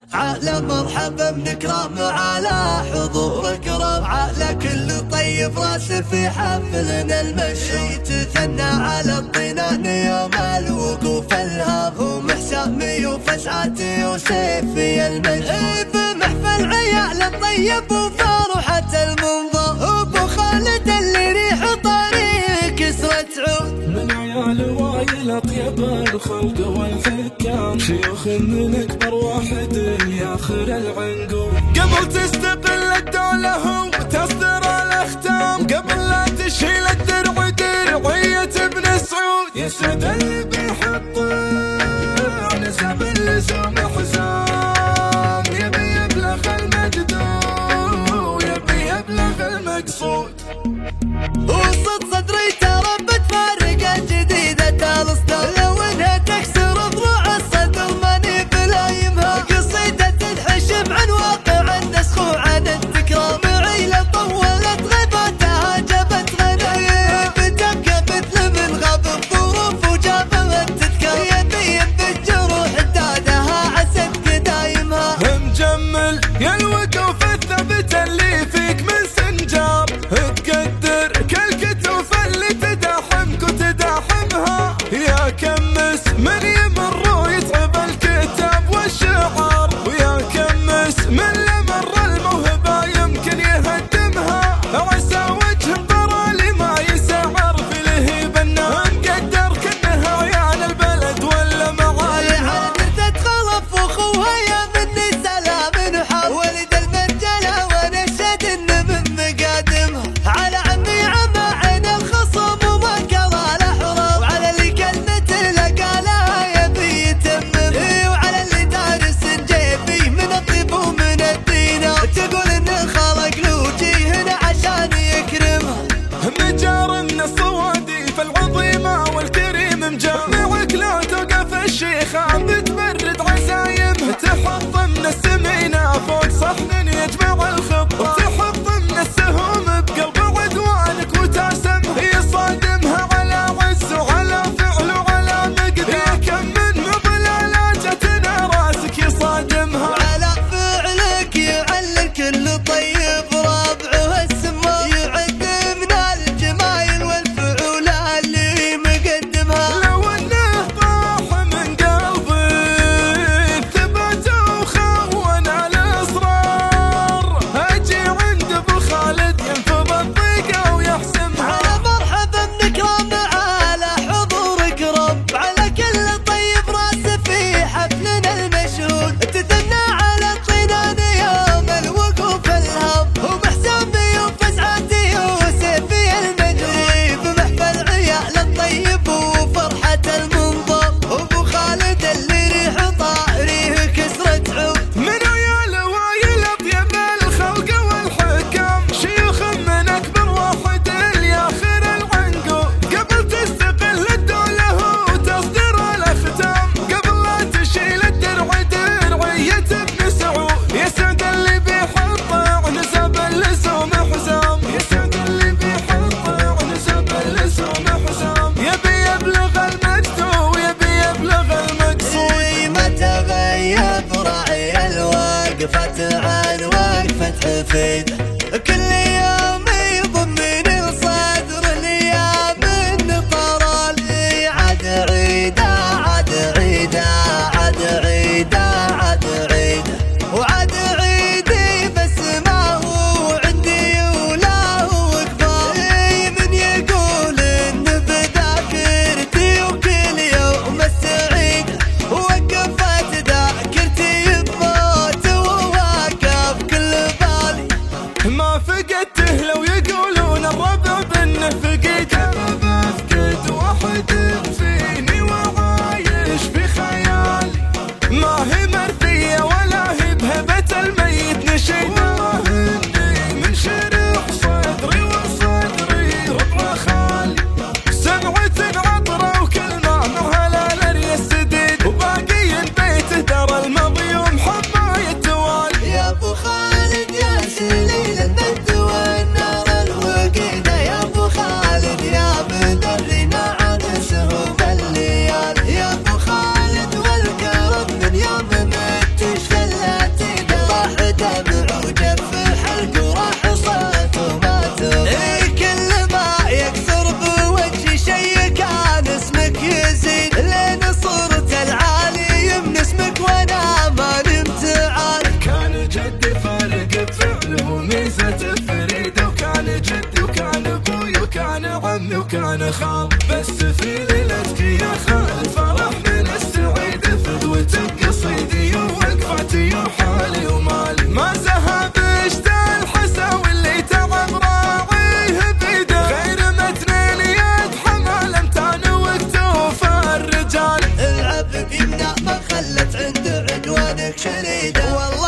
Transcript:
عقله مرحبا بنكرم على حضور كرم، عقله كل طيب راسه في حفلنا المشهور، يتثنى على الطنان يوم الوقوف الهام، ومحسامي وفسعاتي وسيفي المجهول، بمحفل عيال الطيب وفرحة المنظر، ابو خالد اللي ريح طريق كسرة عود، من عيال وايل اطيب الخلق والحكام، شيوخ من اكبر واحد ياخر العنقود، قبل تستقل الدولة وتصدر الاختام، قبل لا تشيل الدرع درعية ابن سعود، يسعد اللي بيحط نسب اللزوم حزام، يبي يبلغ المجد ويبي يبلغ المقصود، وسط صدري ترى بتفرق جديدة الاصدار، لو انها تكسر ضلوع الصدر ماني بلايمها، قصيدة تنحشم عن واقع النسخ وعن التكرار، عيلة طولت غيبتها جابت غنايم، بتبكى مثل من غاب الظروف وجابها تذكر، يبي بالجروح دادها عسى دايمها، مجمل يا الوقوف الثبت اللي فيك من سنجار، تقدر كالكتوف اللي تداحمك وتداحمها، يا كمس من يمر ويتعب الكتاب والشعار، ويا كمس من لمر الموهبة يمكن يهدمها، عسى وجه برالي ما يسعر في لهيب النار، مقدر كأنها عيال البلد ولا معالمها، على درتة خلف واخوها يا مني سلام وحب، ولد المرجلة ونشهد انه من مقادمها، على عمي عمى عين الخصم وما قضى الاحرام، وعلى اللي كلمته لقالها يبي يتمم، وعلى اللي دارس جيبي من الطب ومن الدين، تقول انه خلق له وجيه هنا عشان يكرمها، مجار الصواديف العظيمة والكريم مجامعك لا توقف الشيخة، بتبرد عزايمها، تحط من السمينة فوق صحن يجمع الخطة، وتحط من السهوم بقلب عدوانك وتاسمها، يصادمها على عز وعلى فعل وعلى مقدار، يا كم من مضلالة جتنا راسك يصادمها، وعلى فعلك يعلل كل طيب رابعه السما، يعد من الجمايل والفعول اللي مقدمها، لو انه طاح من قلبي ثبت وخون الاسرار، اجي عند ابو خالد ينفض الضيقه ويحسمها، على مرحبا بنكرم على حضور كرم، على كل طيب راس في حفلنا المشهود، تثنى على الطنان يوم الوقوف الهام، ومحسامي وفسعاتي وسيفي المجهول، بمحفل عيال الطيب وفرحة المنظر، وابو خالد اللي ريح طاريه كسرة عود، من عيال وايل اطيب الخلق والحكام، شيوخ من اكبر واحد ياخر العنقود، قبل تستقل الدولة وتصدر الاختام، قبل لا تشيل الدرع درعية ابن سعود، يسعد اللي بيحط نسب اللزوم حزام، يسعد اللي بيحط نسب اللزوم حزام، يبي يبلغ المجد ويبي يبلغ المقصود، ما تغيب راعي الوقفة عن وقفة حفيده، كل يوم يضمني الصدر الايام من طرالي، عاد عيده عاد عيده عاد عيده عاد عيده، وعاد عيدي بس ما هو عندي ولا هو كفايه، من يقول ان بذاكرتي وكل يوم السعيده، وقفت ذاكرتي بموت وواقف كل بالي، ما فقد كان خال، بس في ليلتك يا خال فرح من السعيد، فدوتك قصيدي ووقفتي وحالي ومالي. ما ذهب اشتى الحساوي اللي تعب راعيه بيده، غير متنين يد حمال امتان وكتوف الرجال. العب بيمنا ما خلت عند عنوانك شريده، والله